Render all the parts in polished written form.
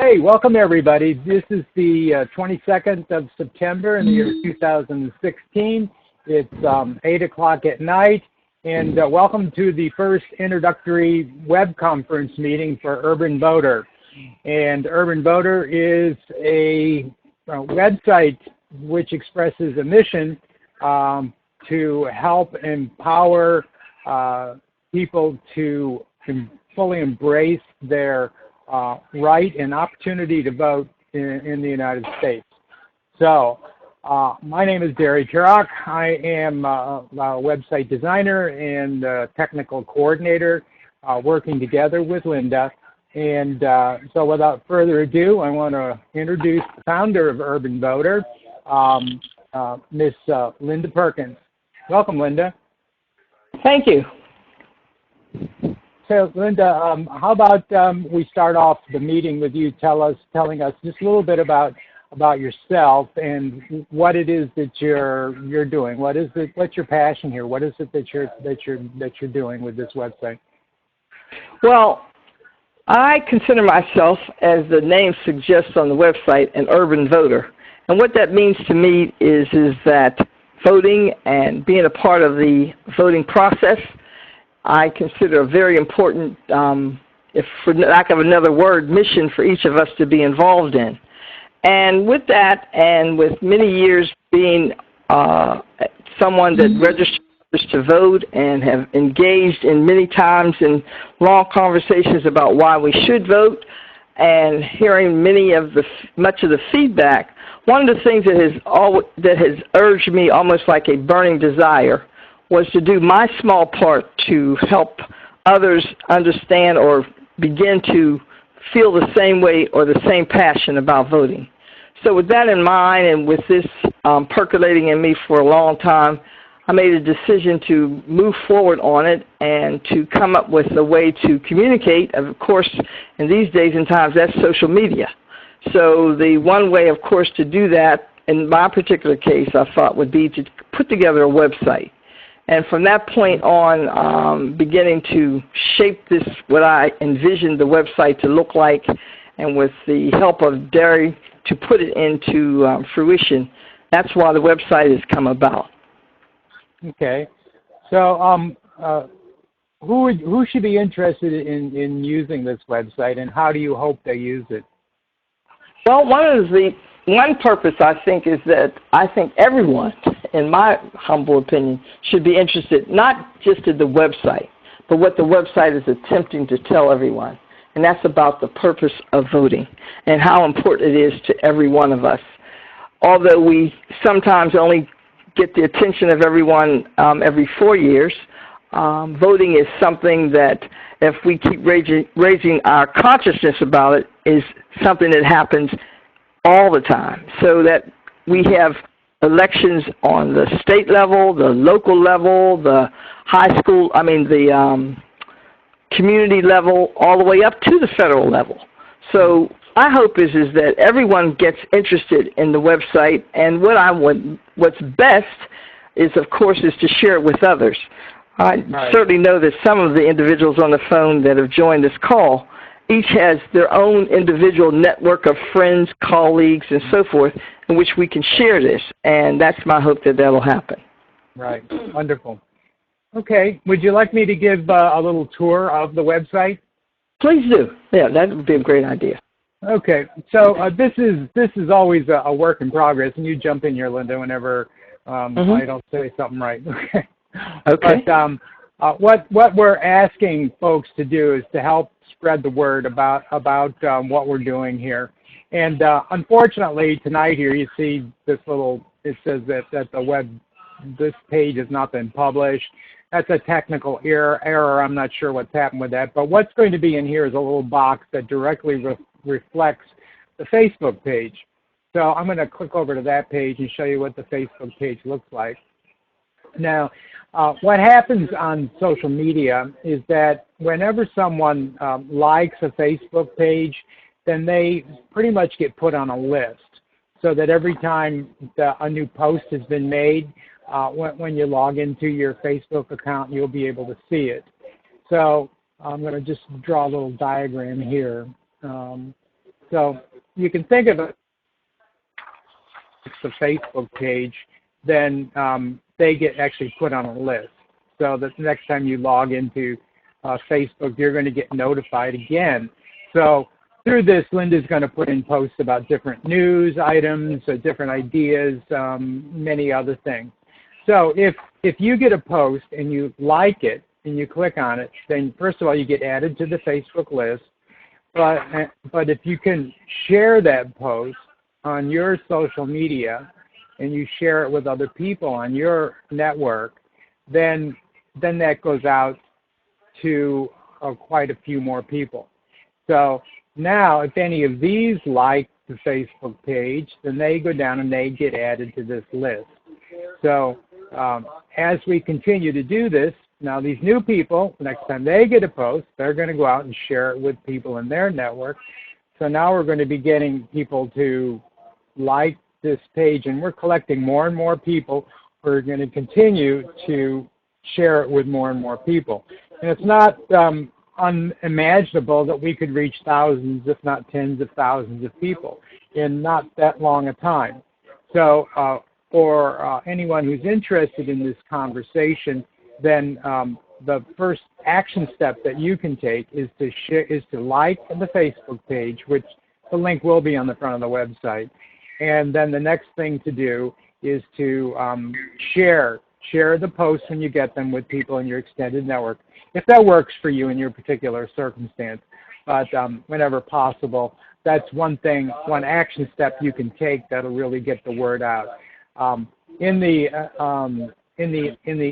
Hey, welcome everybody. This is the 22nd of September in the year 2016. It's 8 o'clock at night, and welcome to the first introductory web conference meeting for Urban Voter. And Urban Voter is a website which expresses a mission to help empower people to fully embrace their right and opportunity to vote in the United States. So, my name is Derry Turok. I am a website designer and technical coordinator working together with Linda. And so without further ado, I want to introduce the founder of Urban Voter, Miss Linda Perkins. Welcome, Linda. Thank you. So, Linda, how about we start off the meeting with you telling us just a little bit about yourself and what it is that you're doing. What's your passion here? What is it that you're doing with this website? Well, I consider myself, as the name suggests on the website, an urban voter. And what that means to me is that voting and being a part of the voting process, I consider a very important, if for lack of another word, mission for each of us to be involved in. And with that, and with many years being someone that registers to vote and have engaged in many times in long conversations about why we should vote, and hearing much of the feedback, one of the things that has urged me almost like a burning desire was to do my small part to help others understand or begin to feel the same way or the same passion about voting. So with that in mind, and with this percolating in me for a long time, I made a decision to move forward on it and to come up with a way to communicate. Of course, in these days and times, that's social media. So the one way, of course, to do that, in my particular case, I thought would be to put together a website. And from that point on, beginning to shape this, what I envisioned the website to look like, and with the help of Derry to put it into fruition, that's why the website has come about. Okay. So who should be interested in using this website, and how do you hope they use it? Well, one purpose, I think, is that I think everyone, in my humble opinion, should be interested not just in the website, but what the website is attempting to tell everyone. And that's about the purpose of voting and how important it is to every one of us. Although we sometimes only get the attention of everyone every 4 years, voting is something that, if we keep raising our consciousness about it, is something that happens all the time, so that we have elections on the state level, the local level, the the community level, all the way up to the federal level. So my hope is that everyone gets interested in the website, and what's best is, of course, to share it with others. I certainly know that some of the individuals on the phone that have joined this call each has their own individual network of friends, colleagues, and so forth, in which we can share this, and that's my hope that will happen. Right. Wonderful. Okay. Would you like me to give a little tour of the website? Please do. Yeah, that would be a great idea. Okay. So this is always a work in progress, and you jump in here, Linda, whenever I don't say something right. Okay. Okay. But what we're asking folks to do is to help spread the word about what we're doing here. And unfortunately, tonight here you see this it says that this page has not been published. That's a technical error. I'm not sure what's happened with that. But what's going to be in here is a little box that directly reflects the Facebook page. So I'm going to click over to that page and show you what the Facebook page looks like. Now, what happens on social media is that whenever someone likes a Facebook page, then they pretty much get put on a list, so that every time a new post has been made, when you log into your Facebook account, you'll be able to see it. So I'm going to just draw a little diagram here. So you can think of it as the Facebook page, then they get actually put on a list. So that the next time you log into Facebook, you're going to get notified again. So through this, Linda's going to put in posts about different news items, different ideas, many other things. So if you get a post and you like it and you click on it, then first of all, you get added to the Facebook list. But if you can share that post on your social media and you share it with other people on your network, then that goes out to quite a few more people. So now, if any of these like the Facebook page, then they go down and they get added to this list. So as we continue to do this, now these new people, next time they get a post, they're going to go out and share it with people in their network. So now we're going to be getting people to like this page, and we're collecting more and more people. We're going to continue to share it with more and more people. And it's not unimaginable that we could reach thousands, if not tens of thousands of people in not that long a time. So for anyone who's interested in this conversation, then the first action step that you can take is to like the Facebook page, which the link will be on the front of the website. And then the next thing to do is to share the posts when you get them with people in your extended network, if that works for you in your particular circumstance. But whenever possible, that's one action step you can take that'll really get the word out. In the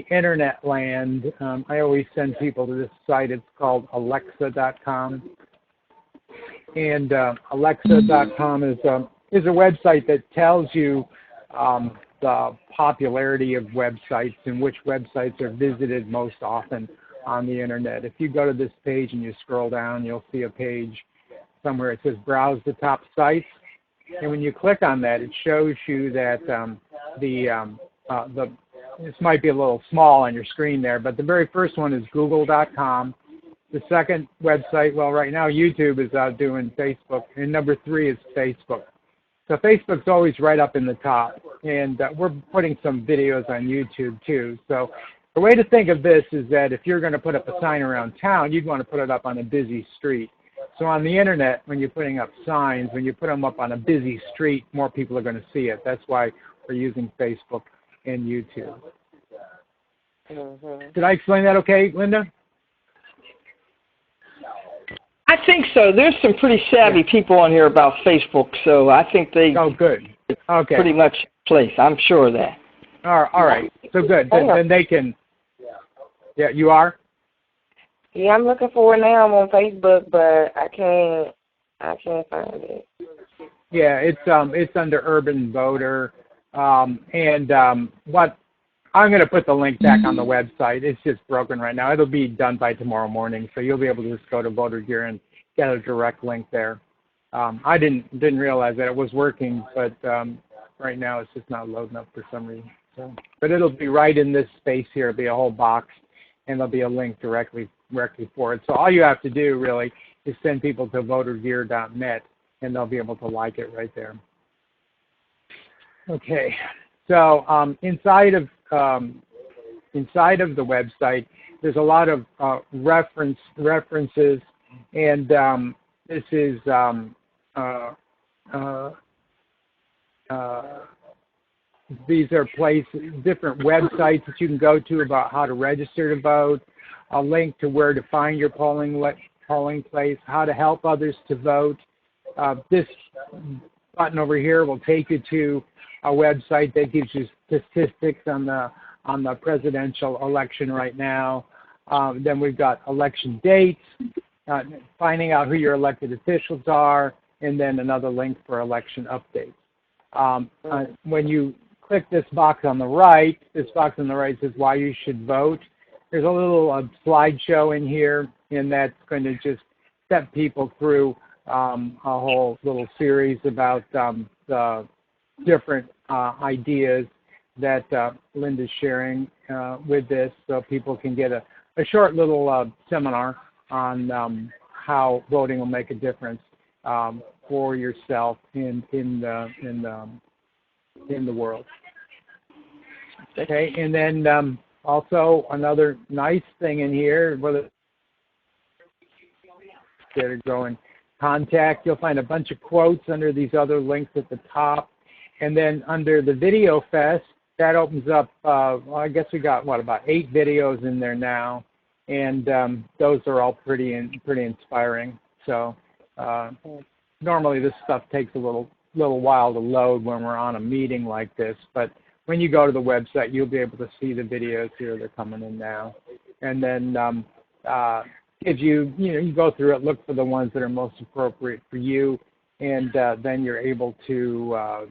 internet land, I always send people to this site. It's called Alexa.com, and Alexa.com is a website that tells you the popularity of websites and which websites are visited most often on the internet. If you go to this page and you scroll down, you'll see a page somewhere. It says Browse the Top Sites, and when you click on that, it shows you that this might be a little small on your screen there, but the very first one is Google.com. The second website, well, right now YouTube is doing Facebook, and number 3 is Facebook. So Facebook's always right up in the top, and we're putting some videos on YouTube too. So the way to think of this is that if you're going to put up a sign around town, you'd want to put it up on a busy street. So on the internet, when you're putting up signs, when you put them up on a busy street, more people are going to see it. That's why we're using Facebook and YouTube. Mm-hmm. Did I explain that okay, Linda? I think so. There's some pretty savvy people on here about Facebook, so I think they good. Okay. pretty much place. I'm sure of that. All right. So good. Then they can. Yeah, you are? Yeah, I'm looking for it now. I'm on Facebook, but I can't find it. Yeah, it's under Urban Voter, and what I'm going to put the link back on the website. It's just broken right now. It'll be done by tomorrow morning, so you'll be able to just go to Voter Gear and get a direct link there. I didn't realize that it was working, but right now it's just not loading up for some reason. So, but it'll be right in this space here. It'll be a whole box, and there'll be a link directly for it. So all you have to do really is send people to votergear.net, and they'll be able to like it right there. Okay, so inside of the website, there's a lot of references, and this is these are different websites that you can go to about how to register to vote, a link to where to find your polling place, how to help others to vote. This button over here will take you to a website that gives you statistics on the presidential election right now. Then we've got election dates, finding out who your elected officials are, and then another link for election updates. When you click this box on the right says why you should vote. There's a little slideshow in here, and that's going to just step people through a whole little series about the different ideas that Linda's sharing with this, so people can get a short little seminar on how voting will make a difference for yourself in the world. Okay, and then also another nice thing in here, whether they're going contact, you'll find a bunch of quotes under these other links at the top, and then under the Video Fest, that opens up. Well, I guess we got about 8 videos in there now, and those are all pretty inspiring. So normally this stuff takes a little while to load when we're on a meeting like this, but when you go to the website, you'll be able to see the videos here. They're coming in now, and then gives you, you go through it, look for the ones that are most appropriate for you, and then you're able to,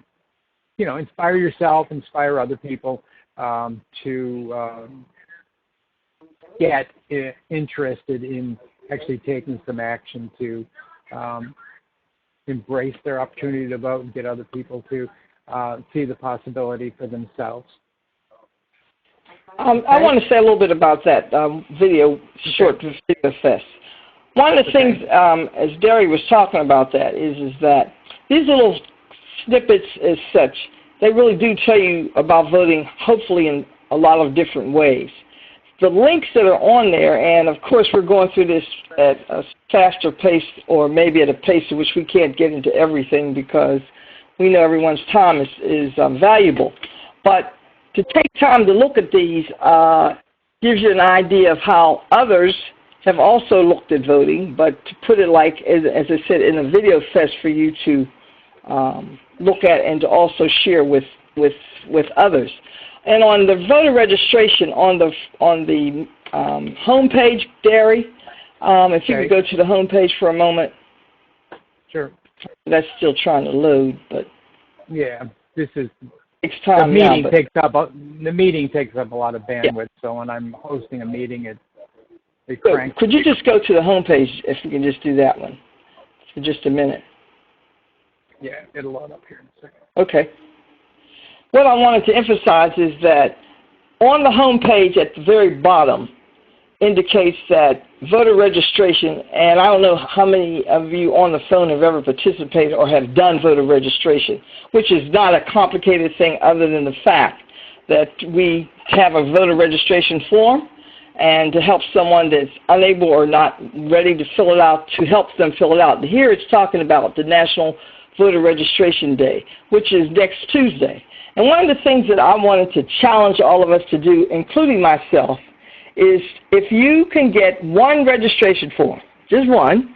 inspire yourself, inspire other people to get interested in actually taking some action to embrace their opportunity to vote and get other people to see the possibility for themselves. I want to say a little bit about that short video fest. One of the things, as Derry was talking about that, is that these little snippets as such, they really do tell you about voting, hopefully in a lot of different ways. The links that are on there, and of course we're going through this at a faster pace, or maybe at a pace in which we can't get into everything because we know everyone's time is valuable. But to take time to look at these gives you an idea of how others have also looked at voting, but to put it like, as I said, in a video fest for you to look at and to also share with others. And on the voter registration on the home page, Derry, if you could go to the home page for a moment. Sure. That's still trying to load, but yeah, this is takes time. The meeting takes up a lot of bandwidth. So when I'm hosting a meeting, it cranks. Could you just go to the home page if you can just do that one for just a minute? Yeah, it'll load up here in a second. Okay. What I wanted to emphasize is that on the home page at the very bottom indicates that voter registration, and I don't know how many of you on the phone have ever participated or have done voter registration, which is not a complicated thing other than the fact that we have a voter registration form, and to help someone that's unable or not ready to fill it out, to help them fill it out. Here it's talking about the National Voter Registration Day, which is next Tuesday. And one of the things that I wanted to challenge all of us to do, including myself, is if you can get one registration form, just one,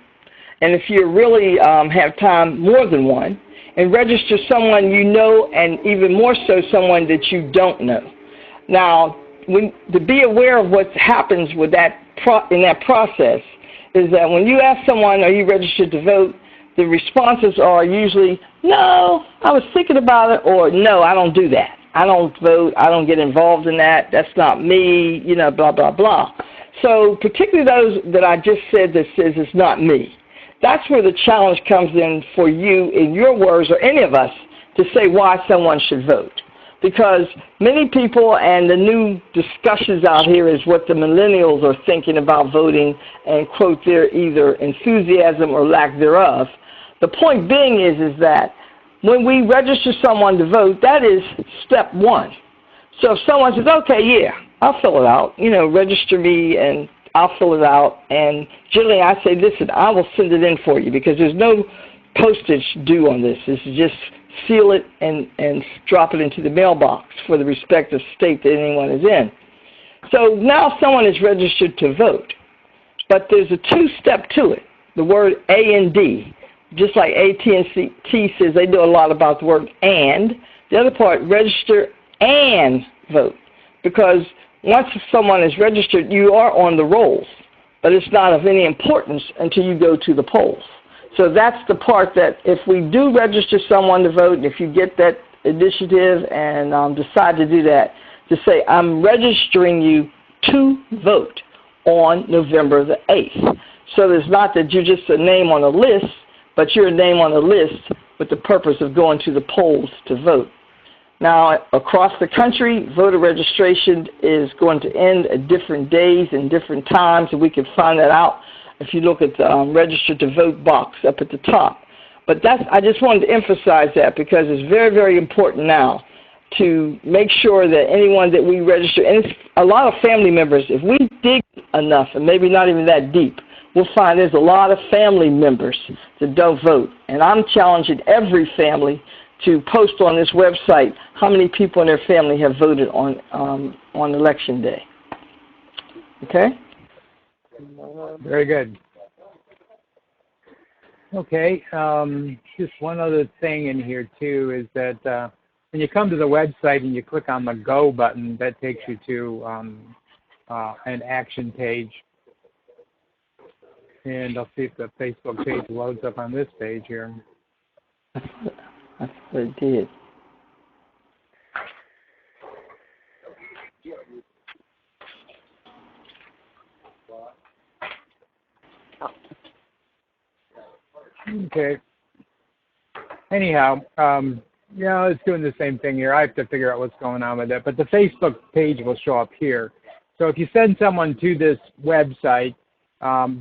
and if you really have time, more than one, and register someone you know, and even more so someone that you don't know. Now, to be aware of what happens with that in that process is that when you ask someone, are you registered to vote, the responses are usually, no, I was thinking about it, or no, I don't do that. I don't vote. I don't get involved in that. That's not me, blah, blah, blah. So particularly those that I just said that says it's not me. That's where the challenge comes in for you in your words, or any of us, to say why someone should vote. Because many people, and the new discussions out here is what the millennials are thinking about voting, and quote, their either enthusiasm or lack thereof. The point being is that when we register someone to vote, that is step one. So if someone says, okay, yeah, I'll fill it out, register me and I'll fill it out. And generally I say, listen, I will send it in for you because there's no postage due on this. This is just seal it and drop it into the mailbox for the respective state that anyone is in. So now someone is registered to vote, but there's a two-step to it, the word A and D. Just like AT&T says, they know a lot about the word and. The other part, register and vote. Because once someone is registered, you are on the rolls. But it's not of any importance until you go to the polls. So that's the part that if we do register someone to vote, if you get that initiative and decide to do that, to say, I'm registering you to vote on November the 8th. So there's not that you're just a name on a list, but you're a name on a list with the purpose of going to the polls to vote. Now, across the country, voter registration is going to end at different days and different times, and we can find that out if you look at the register to vote box up at the top. But I just wanted to emphasize that because it's very, very important now to make sure that anyone that we register, and it's a lot of family members, if we dig enough, and maybe not even that deep, we'll find there's a lot of family members that don't vote. And I'm challenging every family to post on this website how many people in their family have voted on Election Day. Okay? Very good. Okay, just one other thing in here too is that when you come to the website and you click on the Go button, that takes you to an action page. And I'll see if the Facebook page loads up on this page here. That's what it did. Okay. Anyhow, it's doing the same thing here. I have to figure out what's going on with it. But the Facebook page will show up here. So if you send someone to this website,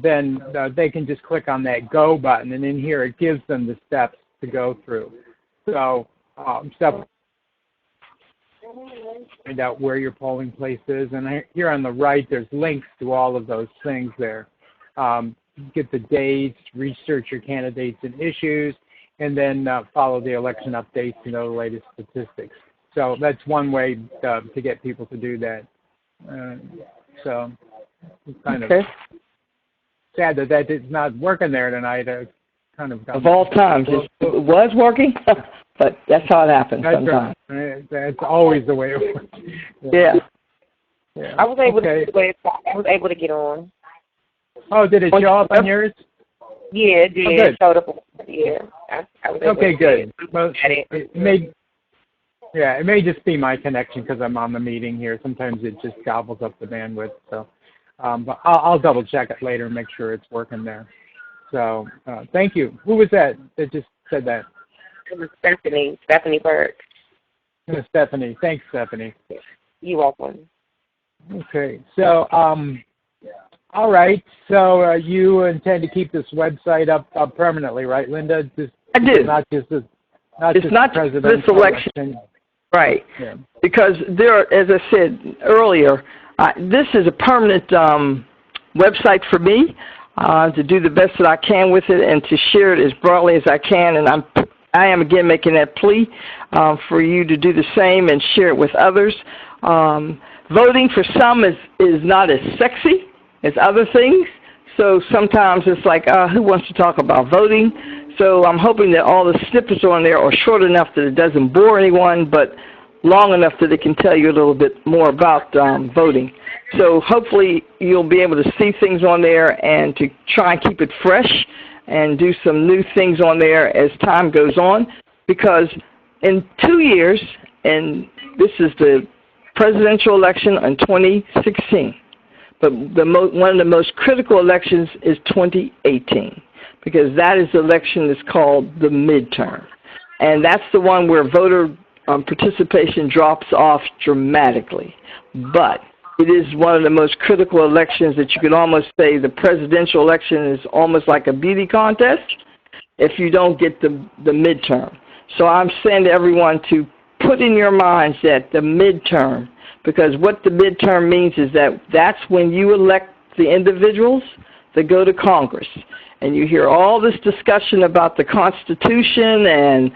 then they can just click on that Go button, and in here it gives them the steps to go through. So step find out where your polling place is, and here on the right there's links to all of those things there. Get the dates, research your candidates and issues, and then follow the election updates to know the latest statistics. So that's one way to get people to do that. So it's kind of sad that is not working there tonight. Kind of of all times, it was working, but that's how it happens sometimes. Right. That's always the way it works. Yeah. I was able to get on. Oh, did it show up on yours? Yeah, it did. It showed up. Yeah. I was able okay, to good. Well, it may just be my connection because I'm on the meeting here. Sometimes it just gobbles up the bandwidth. So, but I'll double check it later and make sure it's working there. So, thank you. Who was that just said that? It was Stephanie Burke. Stephanie. Thanks, Stephanie. You're welcome. Okay. So, all right. So you intend to keep this website up permanently, right, Linda? I do. Not just it's not presidential this election. Right. Yeah. Because there, as I said earlier, this is a permanent website for me to do the best that I can with it and to share it as broadly as I can. And I am again making that plea for you to do the same and share it with others. Voting for some is not as sexy as other things. So sometimes it's like, who wants to talk about voting? So I'm hoping that all the snippets on there are short enough that it doesn't bore anyone, but long enough that it can tell you a little bit more about voting. So hopefully you'll be able to see things on there and to try and keep it fresh and do some new things on there as time goes on. Because in 2 years, and this is the presidential election in 2016, but one of the most critical elections is 2018, because that is the election that's called the midterm. And that's the one where voter participation drops off dramatically. But it is one of the most critical elections that you could almost say the presidential election is almost like a beauty contest if you don't get the midterm. So I'm saying to everyone to put in your minds that the midterm, because what the midterm means is that that's when you elect the individuals that go to Congress. And you hear all this discussion about the Constitution and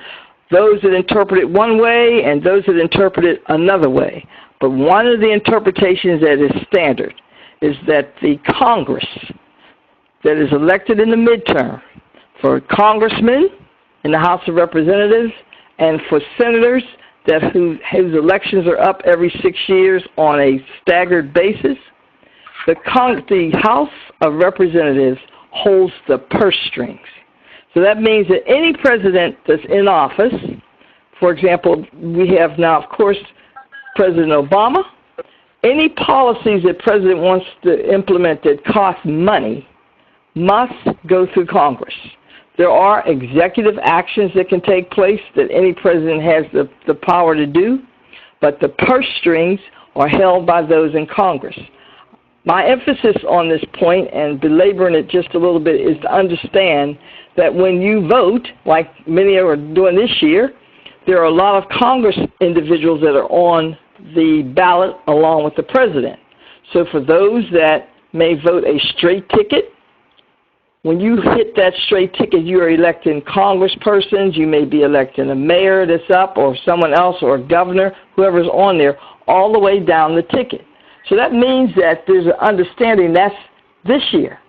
those that interpret it one way and those that interpret it another way. But one of the interpretations that is standard is that the Congress that is elected in the midterm for congressmen in the House of Representatives and for senators whose elections are up every 6 years on a staggered basis, the House of Representatives holds the purse strings. So that means that any president that's in office, for example, we have now, of course, President Obama, any policies that president wants to implement that cost money must go through Congress. There are executive actions that can take place that any president has the power to do, but the purse strings are held by those in Congress. my emphasis on this point, and belaboring it just a little bit, is to understand that when you vote, like many are doing this year, there are a lot of Congress individuals that are on the ballot along with the president. So for those that may vote a straight ticket, when you hit that straight ticket, you are electing congresspersons, you may be electing a mayor that's up, or someone else, or a governor, whoever's on there, all the way down the ticket. So that means that there's an understanding that's this year.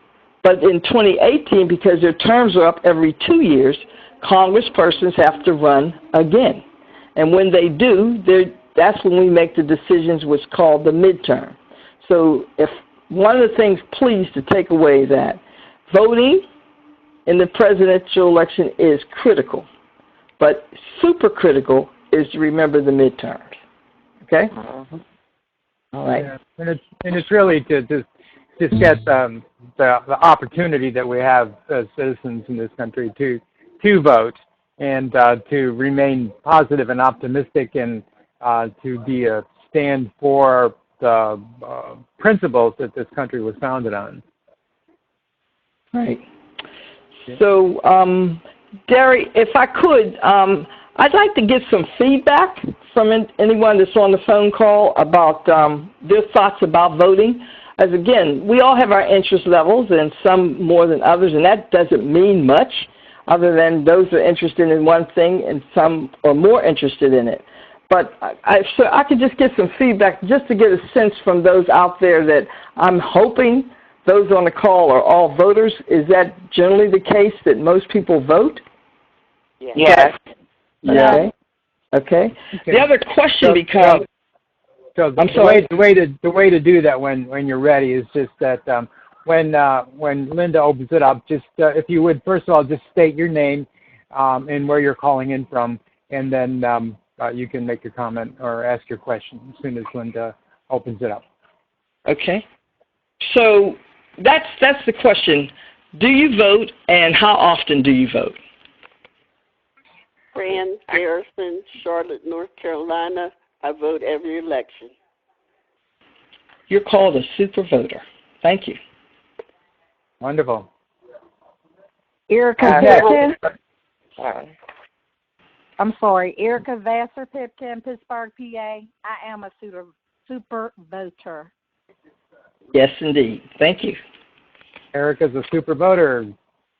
But in 2018, because their terms are up every 2 years, congresspersons have to run again. And when they do, that's when we make the decisions, what's called the midterm. So if one of the things, please, to take away that voting in the presidential election is critical, but super critical is to remember the midterms. Okay? All right. Yeah. And it's really to just get the opportunity that we have as citizens in this country to vote and to remain positive and optimistic and to be a stand for the principles that this country was founded on. Right. So, Gary, if I could, I'd like to get some feedback from anyone that's on the phone call about their thoughts about voting. As again, we all have our interest levels, and some more than others, and that doesn't mean much other than those are interested in one thing and some are more interested in it. But so I could just get some feedback just to get a sense from those out there that I'm hoping those on the call are all voters. Is that generally the case, that most people vote? Yes. Yeah. Okay. The other question becomes. So I'm sorry. the way to do that when you're ready is just that when Linda opens it up, just if you would first of all just state your name and where you're calling in from, and then you can make your comment or ask your question as soon as Linda opens it up. Okay. So that's the question. Do you vote, and how often do you vote? Fran Garrison, Charlotte, North Carolina. I vote every election. You're called a super voter. Thank you. Wonderful. Erica Pipkin. I'm sorry, Erica Vassar Pipkin, Pittsburgh, PA. I am a super voter. Yes, indeed. Thank you. Erica's a super voter.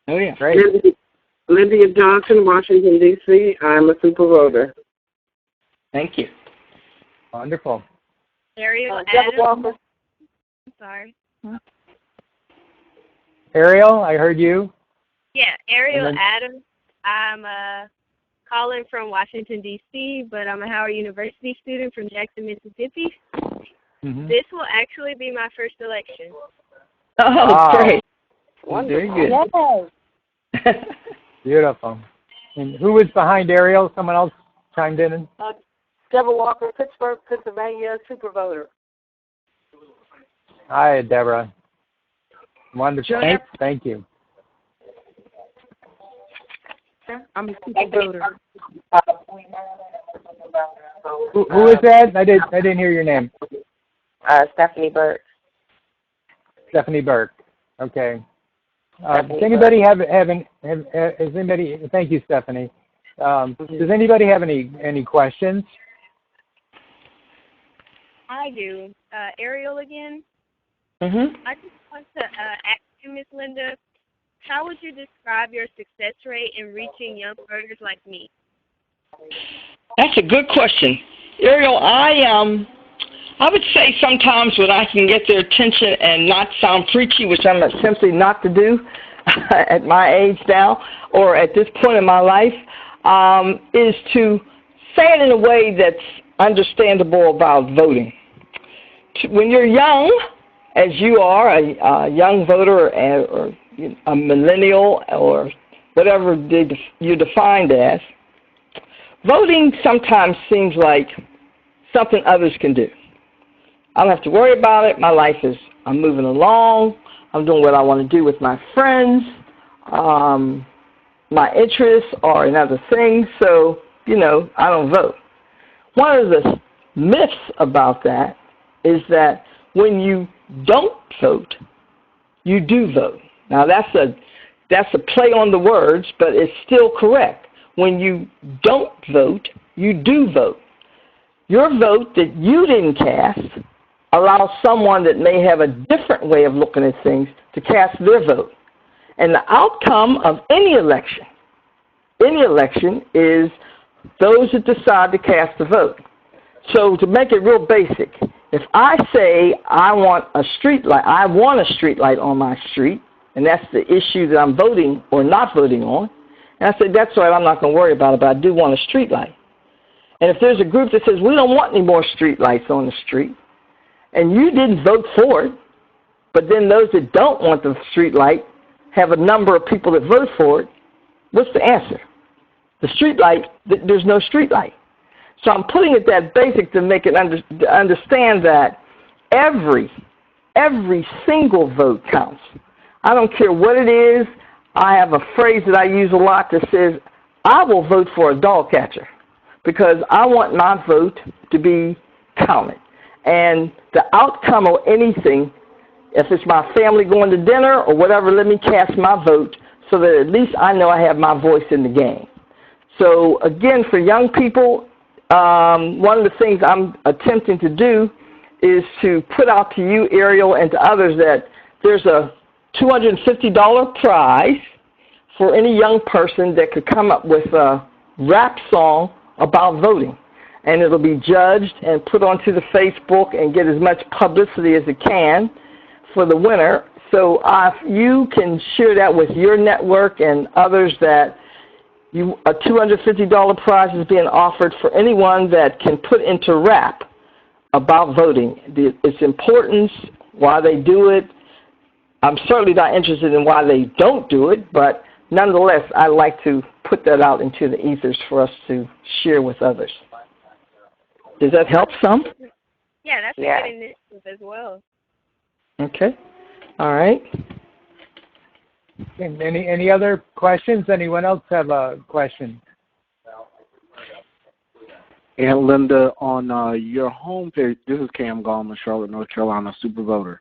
Oh, yeah. Great. Lydia Johnson, Washington, D.C. I'm a super voter. Thank you. Wonderful. Ariel Adams. I'm sorry. Ariel, I heard you. Yeah, Ariel Adams. I'm calling from Washington, D.C., but I'm a Howard University student from Jackson, Mississippi. Mm-hmm. This will actually be my first election. Oh, wow. Great. Very good. Yes. Beautiful. And who was behind Ariel? Someone else chimed in? Deborah Walker, Pittsburgh, Pennsylvania, super voter. Hi, Deborah. Wonderful. Thank you. I'm a super voter. Who is that? I didn't hear your name. Stephanie Burke. Stephanie Burke. Okay. Does anybody have has anybody? Thank you, Stephanie. Does anybody have any questions? I do. Ariel again. Mm-hmm. I just want to ask you, Ms. Linda, how would you describe your success rate in reaching young voters like me? That's a good question. Ariel, I would say sometimes when I can get their attention and not sound preachy, which I'm attempting not to do at my age now or at this point in my life, is to say it in a way that's understandable about voting. When you're young, as you are, a young voter or a millennial or whatever you're defined as, voting sometimes seems like something others can do. I don't have to worry about it. My life is, I'm moving along. I'm doing what I want to do with my friends. My interests are in other things, so, I don't vote. One of the myths about that is that when you don't vote, you do vote. Now, that's a play on the words, but it's still correct. When you don't vote, you do vote. Your vote that you didn't cast allows someone that may have a different way of looking at things to cast their vote. And the outcome of any election is those that decide to cast a vote. So to make it real basic, if I say I want a street light on my street, and that's the issue that I'm voting or not voting on, and I say, that's all right, I'm not going to worry about it, but I do want a street light. And if there's a group that says, we don't want any more street lights on the street, and you didn't vote for it, but then those that don't want the street light have a number of people that vote for it, what's the answer? The street light, there's no street light. So I'm putting it that basic to make it understand that every single vote counts. I don't care what it is. I have a phrase that I use a lot that says, I will vote for a dog catcher because I want my vote to be counted. And the outcome of anything, if it's my family going to dinner or whatever, let me cast my vote so that at least I know I have my voice in the game. So again, for young people, one of the things I'm attempting to do is to put out to you, Ariel, and to others that there's a $250 prize for any young person that could come up with a rap song about voting. And it'll be judged and put onto the Facebook and get as much publicity as it can for the winner. So if you can share that with your network and others that a $250 prize is being offered for anyone that can put into rap about voting, its importance, why they do it. I'm certainly not interested in why they don't do it, but nonetheless, I like to put that out into the ethers for us to share with others. Does that help some? Yeah, that's a good initiative as well. Okay. All right. Any other questions? Anyone else have a question? And Linda, on your homepage, this is Cam Gallman, Charlotte, North Carolina, super voter.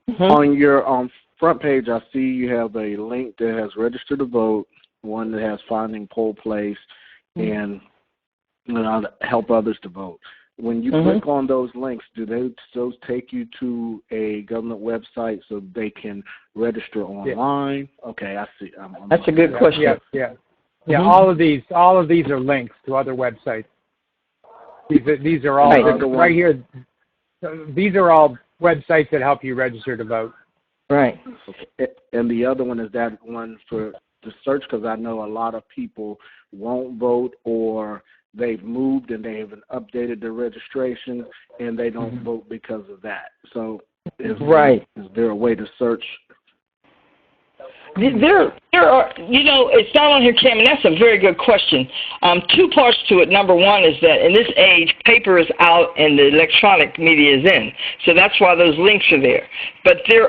Mm-hmm. On your front page, I see you have a link that has register to vote, one that has finding poll place, and help others to vote. When you click on those links, do those take you to a government website so they can register online? Yeah. Okay, I see. That's a good question. Yeah. All of these are links to other websites. These are all right here. These are all websites that help you register to vote. Right. Okay. And the other one is that one for the search, because I know a lot of people won't vote or they've moved and they haven't updated their registration and they don't vote because of that. So is there a way to search? There are, it's not on here, Cam, and that's a very good question. Two parts to it. Number one is that in this age, paper is out and the electronic media is in. So that's why those links are there. But there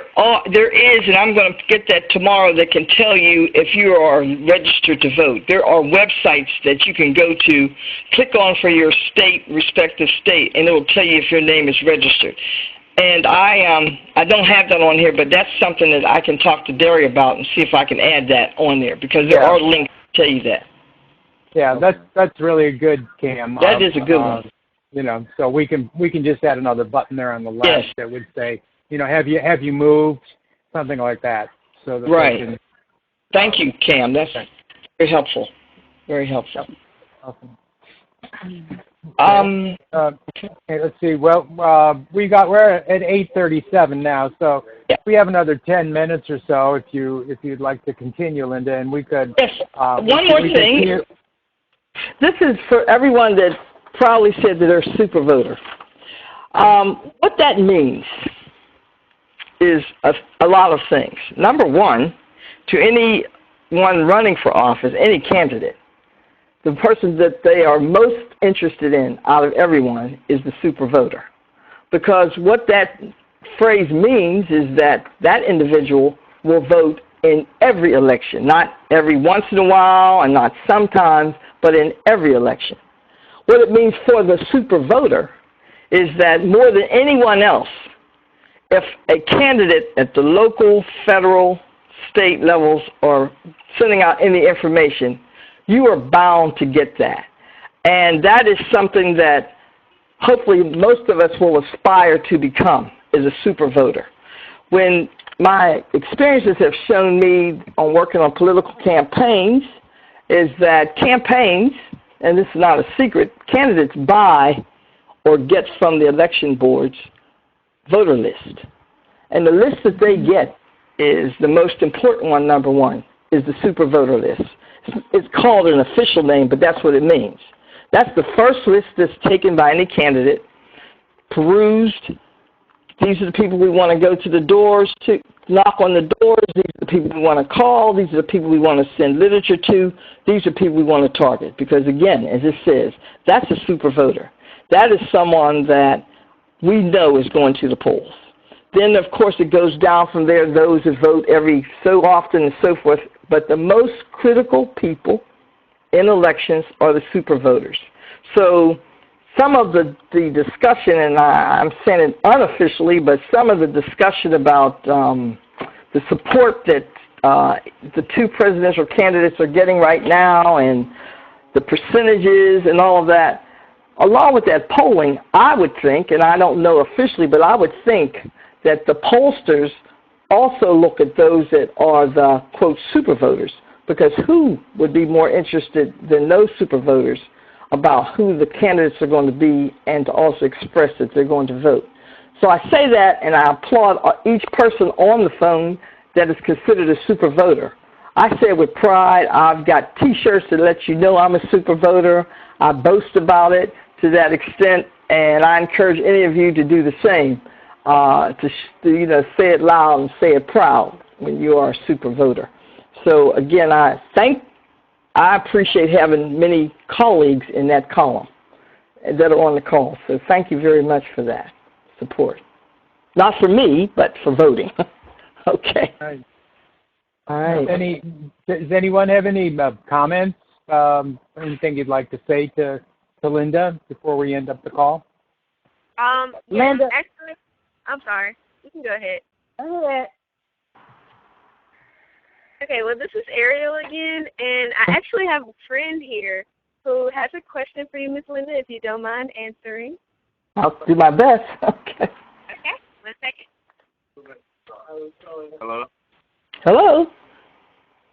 is, and I'm going to get that tomorrow, that can tell you if you are registered to vote. There are websites that you can go to, click on for your respective state, and it will tell you if your name is registered. And I don't have that on here, but that's something that I can talk to Derry about and see if I can add that on there, because there are links to tell you that. Yeah, that's really a good, Cam. That is a good one. So we can just add another button there on the left that would say, have you moved, something like that. So that Thank you, Cam. That's very helpful. Very helpful. Awesome. Okay, let's see. Well, we're at 8:37 now, so we have another 10 minutes or so. If you'd like to continue, Linda, and we could. Yes. One more thing. This is for everyone that probably said that they're a super voter. What that means is a lot of things. Number one, to anyone running for office, any candidate, the person that they are most interested in out of everyone is the super voter. Because what that phrase means is that individual will vote in every election, not every once in a while and not sometimes, but in every election. What it means for the super voter is that more than anyone else, if a candidate at the local, federal, state levels are sending out any information, you are bound to get that. And that is something that hopefully most of us will aspire to become, is a super voter. When my experiences have shown me on working on political campaigns is that campaigns, and this is not a secret, candidates buy or get from the election boards voter list. And the list that they get is the most important one, number one, is the super voter list. It's called an official name, but that's what it means. That's the first list that's taken by any candidate, perused. These are the people we want to go to the doors to, knock on the doors. These are the people we want to call. These are the people we want to send literature to. These are people we want to target. Because, again, as it says, that's a super voter. That is someone that we know is going to the polls. Then, of course, it goes down from there, those that vote every so often and so forth. But the most critical people in elections are the super voters. So some of the discussion, and I'm saying it unofficially, but some of the discussion about the support that the two presidential candidates are getting right now and the percentages and all of that, along with that polling, I would think, and I don't know officially, but I would think that the pollsters also look at those that are the, quote, super voters, because who would be more interested than those super voters about who the candidates are going to be and to also express that they're going to vote. So I say that, and I applaud each person on the phone that is considered a super voter. I say it with pride. I've got T-shirts that let you know I'm a super voter. I boast about it to that extent, and I encourage any of you to do the same, to say it loud and say it proud when you are a super voter. So again, I appreciate having many colleagues in that column that are on the call. So thank you very much for that support. Not for me, but for voting. Okay. All right. Does anyone have any comments, anything you'd like to say to Linda before we end up the call? Yeah, Linda. actually, I'm sorry. You can go ahead. Go ahead. Okay, well, this is Ariel again, and I actually have a friend here who has a question for you, Miss Linda, if you don't mind answering. I'll do my best. Okay. Okay, 1 second. Hello? Hello?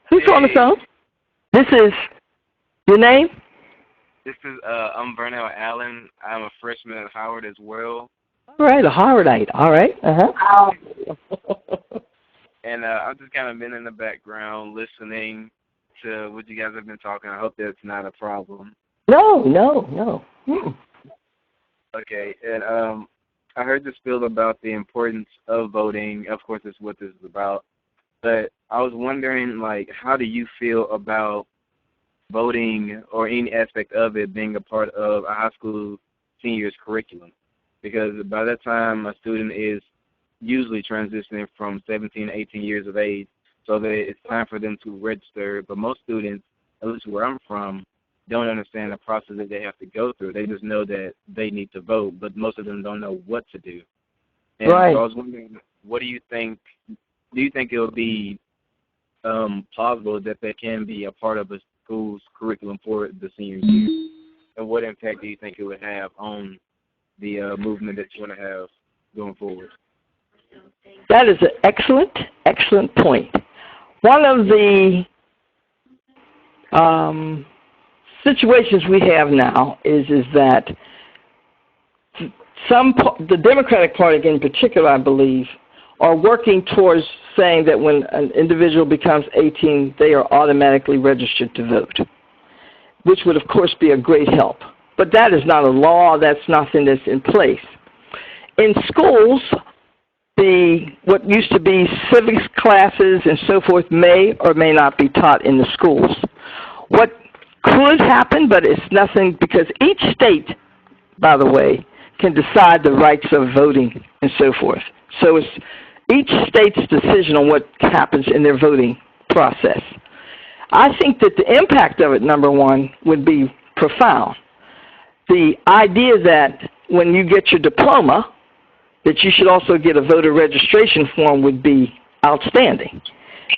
Who's on the phone? This is your name? This is, I'm Vernell Allen. I'm a freshman at Howard as well. All right, a Howardite. All right. Uh-huh. And I've just kind of been in the background listening to what you guys have been talking. I hope that's not a problem. No. Okay, and I heard the spiel about the importance of voting. Of course, that's what this is about. But I was wondering, like, how do you feel about voting or any aspect of it being a part of a high school senior's curriculum? Because by that time, a student is usually transitioning from 17 to 18 years of age, so that it's time for them to register. But most students, at least where I'm from, don't understand the process that they have to go through. They just know that they need to vote, but most of them don't know what to do. And right. So I was wondering, what do you think? Do you think it will be plausible that they can be a part of a school's curriculum for the senior year? And what impact do you think it would have on the movement that you want to have going forward? That is an excellent point. One of the situations we have now is that the Democratic Party in particular, I believe, are working towards saying that when an individual becomes 18, they are automatically registered to vote, which would, of course, be a great help. But that is not a law. That's nothing that's in place. In schools, what used to be civics classes and so forth may or may not be taught in the schools. What could happen, but it's nothing, because each state, by the way, can decide the rights of voting and so forth. So it's each state's decision on what happens in their voting process. I think that the impact of it, number one, would be profound. The idea that when you get your diploma, that you should also get a voter registration form would be outstanding.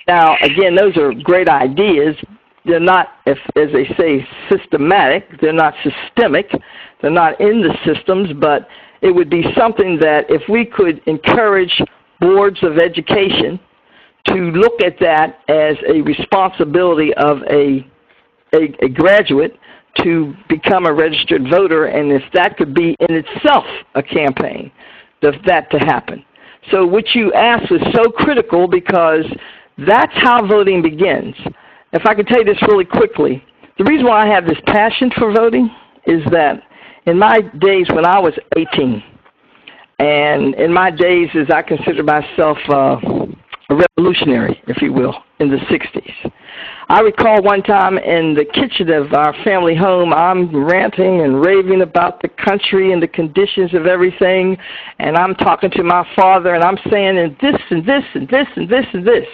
Now, again, those are great ideas. They're not, as they say, systematic. They're not systemic. They're not in the systems, but it would be something that if we could encourage boards of education to look at that as a responsibility of a graduate to become a registered voter, and if that could be in itself a campaign for that to happen. So what you asked was so critical because that's how voting begins. If I could tell you this really quickly, the reason why I have this passion for voting is that in my days when I was 18, and in my days as I consider myself a revolutionary, if you will, in the 60s, I recall one time in the kitchen of our family home, I'm ranting and raving about the country and the conditions of everything, and I'm talking to my father, and I'm saying, and this, and this, and this, and this, and this.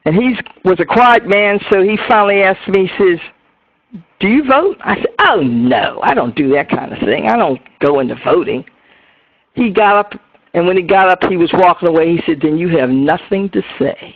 And he was a quiet man, so he finally asked me, he says, "Do you vote?" I said, "Oh, no, I don't do that kind of thing. I don't go into voting." He got up, and when he got up, he was walking away. He said, "Then you have nothing to say."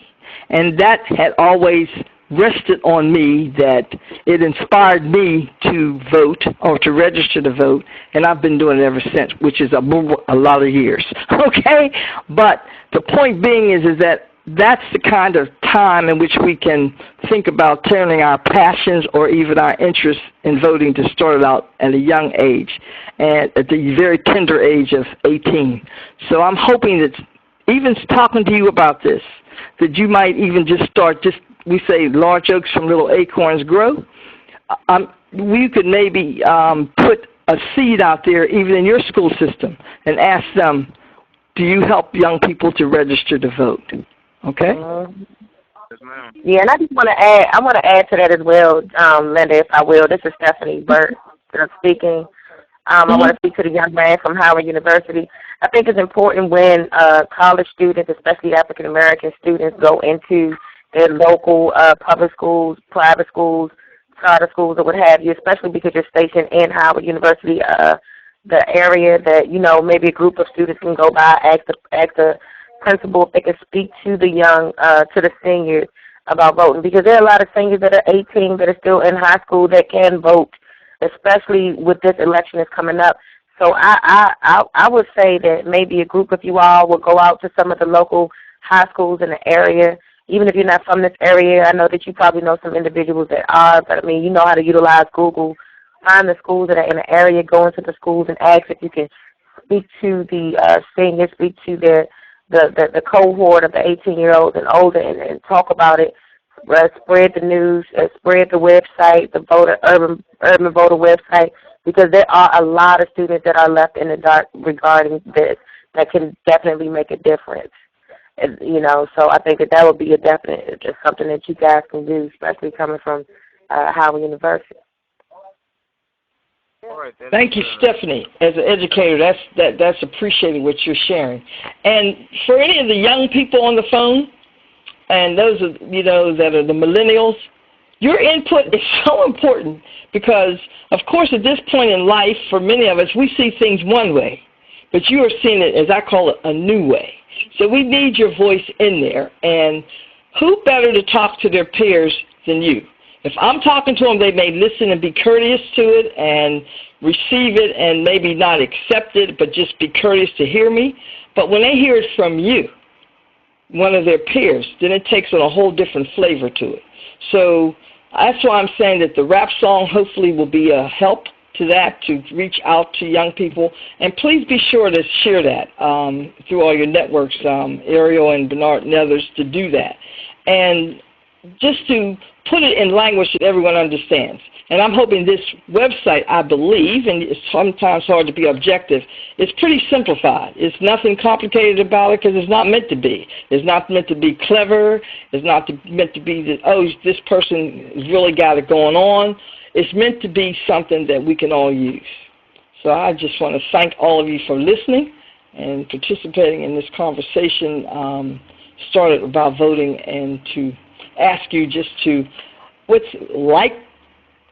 And that had always rested on me, that it inspired me to vote or to register to vote, and I've been doing it ever since, which is a lot of years, okay? But the point being is that that's the kind of time in which we can think about turning our passions or even our interest in voting to start out at a young age, and at the very tender age of 18. So I'm hoping that even talking to you about this, that you might even just start, we say large oaks from little acorns grow. We could maybe put a seed out there even in your school system and ask them, do you help young people to register to vote? Okay? Yeah, and I just want to add to that as well, Linda, if I will. This is Stephanie Burt speaking. I want to speak to the young man from Howard University. I think it's important when college students, especially African American students, go into their local public schools, private schools, charter schools, or what have you, especially because you're stationed in Howard University, the area that, maybe a group of students can go by, ask the principal if they can speak to the young, to the seniors about voting, because there are a lot of seniors that are 18 that are still in high school that can vote, especially with this election that's coming up. So I would say that maybe a group of you all will go out to some of the local high schools in the area. Even if you're not from this area, I know that you probably know some individuals that are, but I mean, you know how to utilize Google. Find the schools that are in the area, go into the schools and ask if you can speak to the seniors, speak to the cohort of the 18-year-olds and older, and talk about it. Spread the news, spread the website, the urban voter website, because there are a lot of students that are left in the dark regarding this that can definitely make a difference. So I think that would be just something that you guys can do, especially coming from Howard University. Thank you, Stephanie. As an educator, that's appreciated what you're sharing. And for any of the young people on the phone, and those are, that are the millennials, your input is so important because, of course, at this point in life, for many of us, we see things one way, but you are seeing it, as I call it, a new way. So we need your voice in there, and who better to talk to their peers than you? If I'm talking to them, they may listen and be courteous to it and receive it and maybe not accept it, but just be courteous to hear me. But when they hear it from you, one of their peers, then it takes on a whole different flavor to it. So that's why I'm saying that the rap song hopefully will be a help to that, to reach out to young people. And please be sure to share that through all your networks, Ariel and Bernard and others, to do that. And just to put it in language that everyone understands. And I'm hoping this website, I believe, and it's sometimes hard to be objective, is pretty simplified. It's nothing complicated about it because it's not meant to be. It's not meant to be clever. It's not meant to be that, oh, this person has really got it going on. It's meant to be something that we can all use. So I just want to thank all of you for listening and participating in this conversation started about voting, and to ask you just to like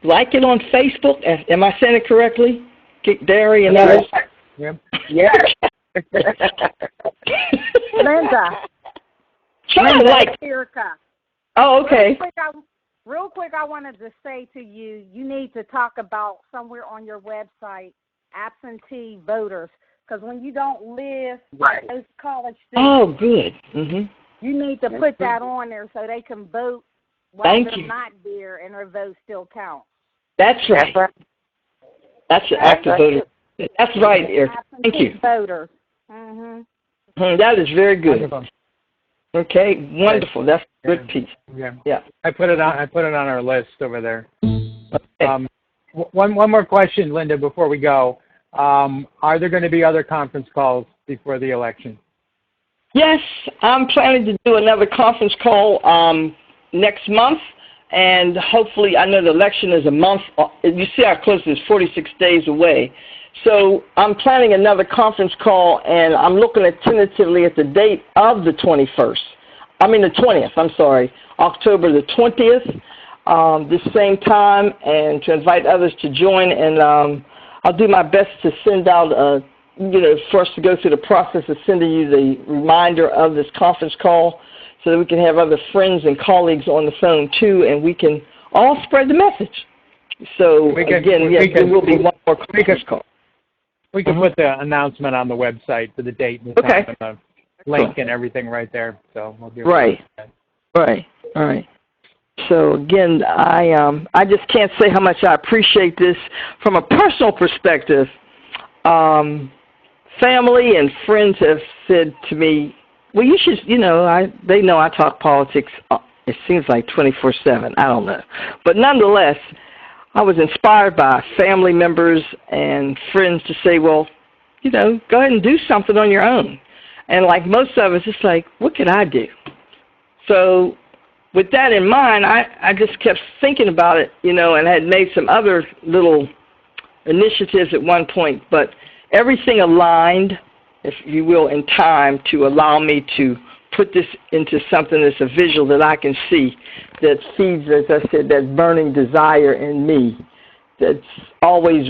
it on Facebook. Am I saying it correctly? Kick Derry and others. Yeah. Yeah. Linda. Like Erica. Oh, okay. Real quick, I wanted to say to you, you need to talk about somewhere on your website absentee voters, because when you don't live Right. at those college students, Oh, good. Mhm. you need to put that on there so they can vote while Thank they're you. not there and their vote still counts. That's right. That's an active voter. That's right, Eric. Thank you. Voters. Mhm. That is very good. Wonderful. Okay, wonderful. That's a good piece. Yeah. Yeah. I put it on our list over there. Okay. One more question, Linda, before we go. Are there going to be other conference calls before the election? Yes, I'm planning to do another conference call next month, and hopefully, I know the election is a month. You see how close it is, 46 days away. So I'm planning another conference call, and I'm looking at tentatively at the date of the 21st. I mean the 20th, I'm sorry, October the 20th, this same time, and to invite others to join. And I'll do my best to send out, for us to go through the process of sending you the reminder of this conference call so that we can have other friends and colleagues on the phone too, and we can all spread the message. So, there will be one more conference call. We can put the announcement on the website for the date and the time and the link and everything right there. So we'll do Right. Right. All right. So again, I just can't say how much I appreciate this from a personal perspective. Family and friends have said to me, "Well, you should, they know I talk politics. It seems like 24/7. I don't know, but nonetheless." I was inspired by family members and friends to say, well, go ahead and do something on your own. And like most of us, it's like, what could I do? So with that in mind, I just kept thinking about it, and had made some other little initiatives at one point. But everything aligned, if you will, in time to allow me to put this into something that's a visual that I can see, that feeds, as I said, that burning desire in me that's always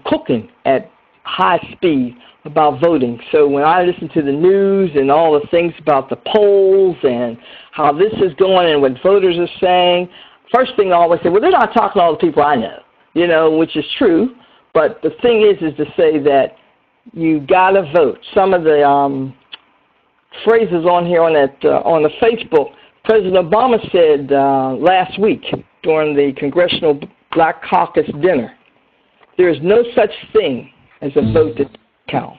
cooking at high speed about voting. So when I listen to the news and all the things about the polls and how this is going and what voters are saying, first thing I always say, well, they're not talking to all the people I know, which is true. But the thing is to say that you got to vote. Some of the phrases on here on the Facebook, President Obama said last week during the Congressional Black Caucus dinner, there is no such thing as a vote that doesn't count.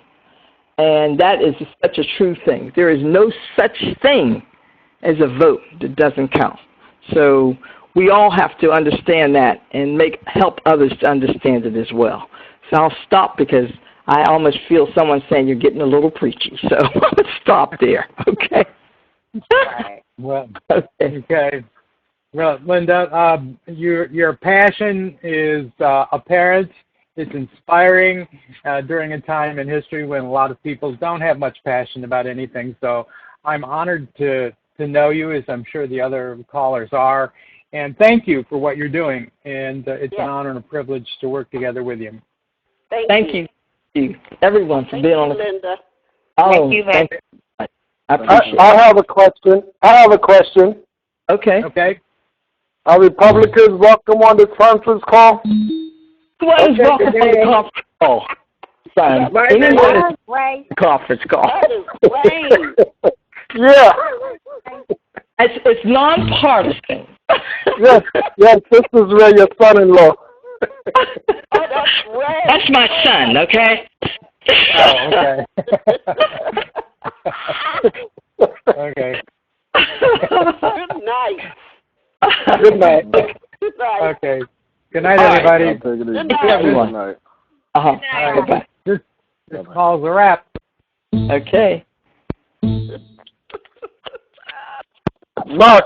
And that is such a true thing. There is no such thing as a vote that doesn't count. So we all have to understand that and help others to understand it as well. So I'll stop because I almost feel someone saying you're getting a little preachy. So I'll stop there, okay? Right. Well, okay. Well, Linda, your passion is apparent. It's inspiring during a time in history when a lot of people don't have much passion about anything. So I'm honored to know you, as I'm sure the other callers are. And thank you for what you're doing. And it's an honor and a privilege to work together with you. Thank you. Everyone for being on the Linda. Oh, Thank you, I appreciate it. I have a question. Okay. Okay. Are Republicans welcome on this conference call? What is welcome on the conference call? Son, anyone is conference call. That is Wayne. Yeah. It's nonpartisan. Yes, this is Ray, your son-in-law. That's Wayne. That's my son, okay? Oh, okay. Okay. Good night. Good night. Good night. Okay. Good night, everybody. Good night. Everyone. Good night. All right. This call's a wrap. Okay. Mark,